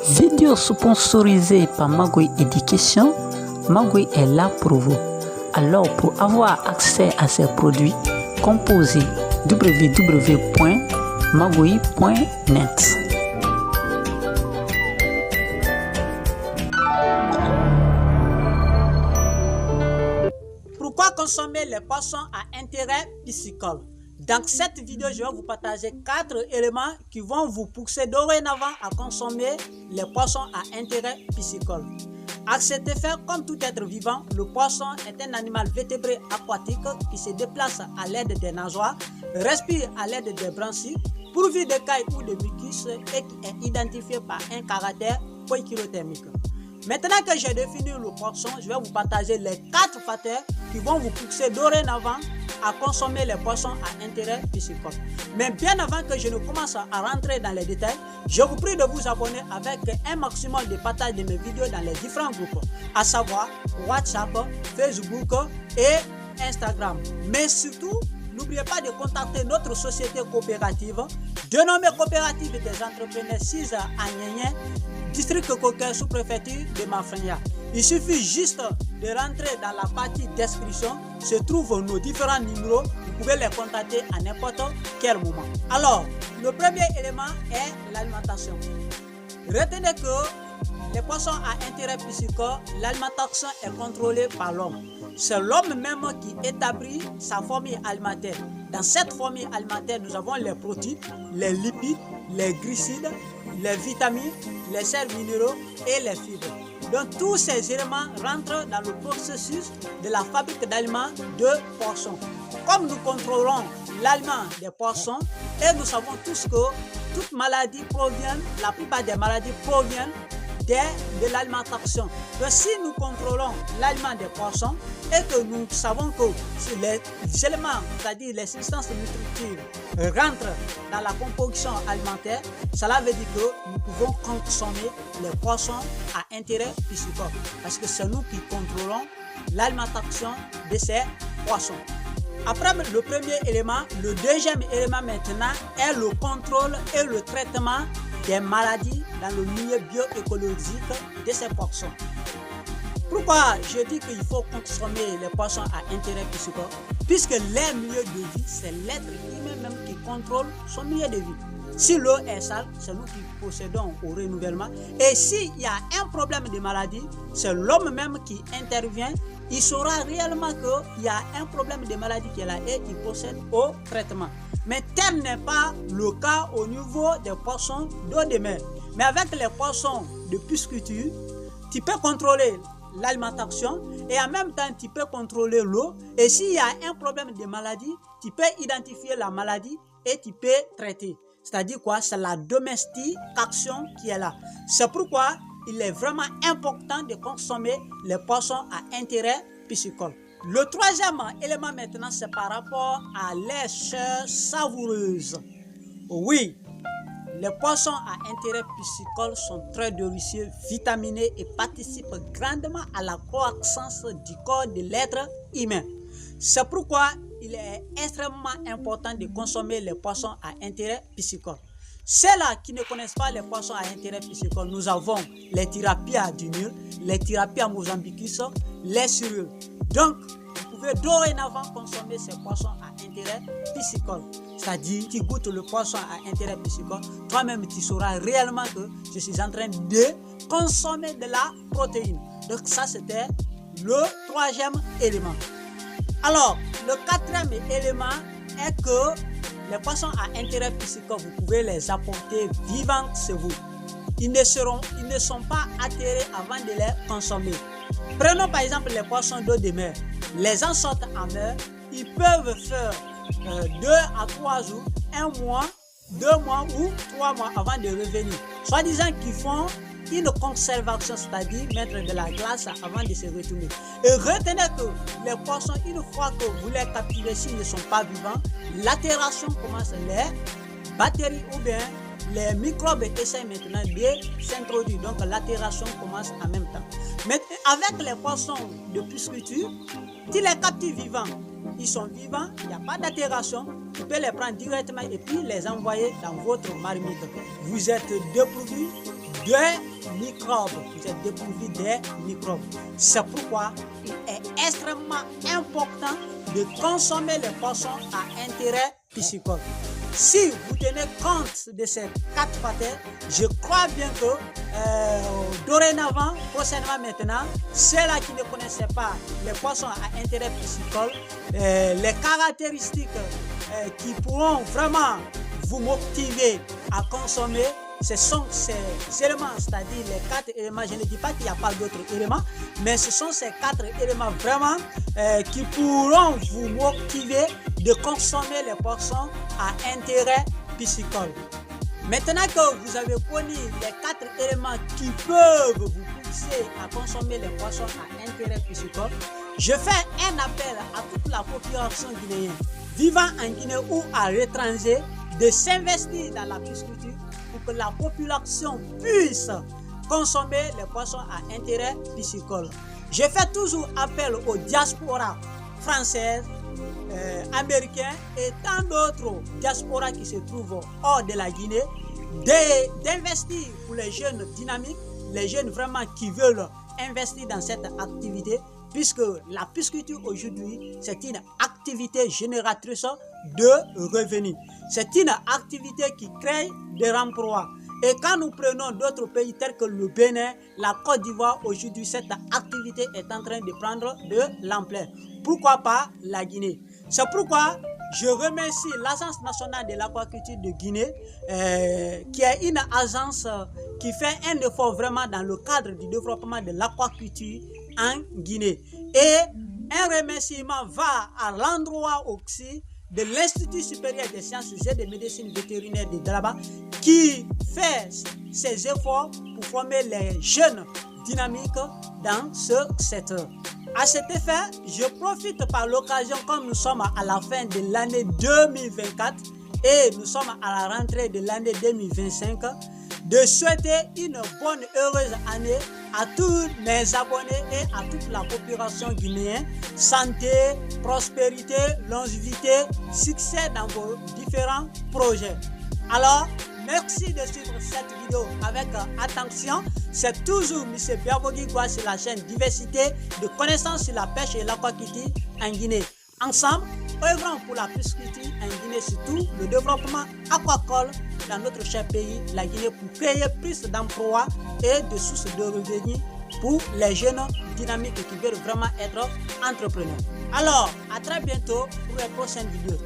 Vidéo sponsorisée par Magui Education, Magui est là pour vous. Alors, pour avoir accès à ces produits, composez www.magui.net. Pourquoi consommer les poissons à intérêt piscicole? Dans cette vidéo, je vais vous partager 4 éléments qui vont vous pousser dorénavant à consommer les poissons à intérêt piscicole. À cet effet, comme tout être vivant, le poisson est un animal vertébré aquatique qui se déplace à l'aide des nageoires, respire à l'aide des branchies, pourvu d'écailles ou de mucus et qui est identifié par un caractère poikilothermique. Maintenant que j'ai défini le poisson, je vais vous partager les 4 facteurs qui vont vous pousser dorénavant à consommer les poissons à intérêt piscicole. Mais bien avant que je ne commence à rentrer dans les détails, je vous prie de vous abonner avec un maximum de partage de mes vidéos dans les différents groupes, à savoir WhatsApp, Facebook et Instagram. Mais surtout, n'oubliez pas de contacter notre société coopérative, dénommée Coopérative des entrepreneurs 6 à Nyenyen, district Coquin sous-préfecture de Mafrania. Il suffit juste de rentrer dans la partie description, se trouvent nos différents numéros, vous pouvez les contacter à n'importe quel moment. Alors, le premier élément est l'alimentation. Retenez que les poissons à intérêt piscicole, l'alimentation est contrôlée par l'homme. C'est l'homme même qui établit sa formule alimentaire. Dans cette formule alimentaire, nous avons les protéines, les lipides, les glucides, les vitamines, les sels minéraux et les fibres. Donc tous ces éléments rentrent dans le processus de la fabrique d'aliments de poissons. Comme nous contrôlons l'aliment des poissons et nous savons tous que toute maladie provient, la plupart des maladies proviennent de l'alimentation. Donc si nous contrôlons l'aliment des poissons et que nous savons que les éléments, c'est-à-dire les substances nutritives, rentrent dans la composition alimentaire, cela veut dire que nous pouvons consommer les poissons à intérêt piscicole parce que c'est nous qui contrôlons l'alimentation de ces poissons. Après le premier élément, le deuxième élément maintenant est le contrôle et le traitement des maladies dans le milieu bioécologique de ces poissons. Pourquoi je dis qu'il faut consommer les poissons à intérêt piscicole? Puisque leur milieu de vie, c'est l'être humain même qui contrôle son milieu de vie. Si l'eau est sale, c'est nous qui procédons au renouvellement. Et s'il y a un problème de maladie, c'est l'homme même qui intervient. Il saura réellement qu'il y a un problème de maladie qui est là et il procède au traitement. Mais tel n'est pas le cas au niveau des poissons d'eau de mer. Mais avec les poissons de pisciculture, tu peux contrôler l'alimentation et en même temps tu peux contrôler l'eau. Et s'il y a un problème de maladie, tu peux identifier la maladie et tu peux traiter. C'est-à-dire quoi? C'est la domestication qui est là. C'est pourquoi il est vraiment important de consommer les poissons à intérêt piscicole. Le troisième élément maintenant, c'est par rapport à les chair savoureuse. Oui, les poissons à intérêt piscicole sont très délicieux, vitaminés et participent grandement à la croissance du corps de l'être humain. C'est pourquoi il est extrêmement important de consommer les poissons à intérêt piscicole. Ceux-là qui ne connaissent pas les poissons à intérêt piscicole, nous avons les tilapia du Nil, les tilapia mozambicus, les surules. Donc, vous pouvez dorénavant consommer ces poissons à intérêt piscicole. C'est-à-dire, tu goûtes le poisson à intérêt piscicole, toi-même tu sauras réellement que je suis en train de consommer de la protéine. Donc ça, c'était le troisième élément. Alors, le quatrième élément est que les poissons à intérêt piscicole, vous pouvez les apporter vivants chez vous. Ils ne sont pas atterrés avant de les consommer. Prenons par exemple les poissons d'eau de mer. Les gens sortent en mer, ils peuvent faire 2 à 3 jours, 1 mois, 2 mois ou 3 mois avant de revenir. Soit disant qu'ils font une conservation, c'est-à-dire mettre de la glace avant de se retourner. Et retenez que les poissons, une fois que vous les capturez, s'ils ne sont pas vivants, l'altération commence, les bactéries ou bien les microbes essaient maintenant de s'introduire. Donc l'altération commence en même temps. Mais avec les poissons de pisciculture, tu les captures vivants. ils sont vivants, il n'y a pas d'altération, tu peux les prendre directement et puis les envoyer dans votre marmite. Vous êtes dépourvu de microbes, vous êtes dépourvu des microbes. C'est pourquoi il est extrêmement important de consommer les poissons à intérêt piscicole. Si vous tenez compte de ces 4 facteurs, je crois bien que dorénavant, prochainement maintenant, ceux-là qui ne connaissaient pas les poissons à intérêt piscicole, les caractéristiques qui pourront vraiment vous motiver à consommer, ce sont ces éléments, c'est-à-dire les 4 éléments. Je ne dis pas qu'il n'y a pas d'autres éléments, mais ce sont ces 4 éléments vraiment qui pourront vous motiver de consommer les poissons à intérêt piscicole. Maintenant que vous avez connu les 4 éléments qui peuvent vous pousser à consommer les poissons à intérêt piscicole, je fais un appel à toute la population guinéenne vivant en Guinée ou à l'étranger de s'investir dans la pisciculture pour que la population puisse consommer les poissons à intérêt piscicole. Je fais toujours appel aux diasporas françaises, américains et tant d'autres diasporas qui se trouvent hors de la Guinée d'investir pour les jeunes dynamiques, les jeunes vraiment qui veulent investir dans cette activité, puisque la pisciculture aujourd'hui, c'est une activité génératrice de revenus. C'est une activité qui crée des emplois. Et quand nous prenons d'autres pays tels que le Bénin, la Côte d'Ivoire, aujourd'hui, cette activité est en train de prendre de l'ampleur. Pourquoi pas la Guinée? C'est pourquoi je remercie l'Agence nationale de l'aquaculture de Guinée, qui est une agence qui fait un effort vraiment dans le cadre du développement de l'aquaculture en Guinée. Et un remerciement va à l'endroit aussi de l'Institut supérieur des sciences et de médecine vétérinaire de Daba, qui fait ses efforts pour former les jeunes dynamiques dans ce secteur. À cet effet, je profite par l'occasion, comme nous sommes à la fin de l'année 2024 et nous sommes à la rentrée de l'année 2025, de souhaiter une bonne heureuse année à tous mes abonnés et à toute la population guinéenne. Santé, prospérité, longévité, succès dans vos différents projets. Alors, merci de suivre cette vidéo avec attention. C'est toujours M. Biabogui Gwa sur la chaîne Diversité de connaissances sur la pêche et l'aquaculture en Guinée. Ensemble, œuvrons pour la pisciculture en Guinée, surtout le développement aquacole dans notre cher pays, la Guinée, pour créer plus d'emplois et de sources de revenus pour les jeunes dynamiques qui veulent vraiment être entrepreneurs. Alors, à très bientôt pour les prochaines vidéos.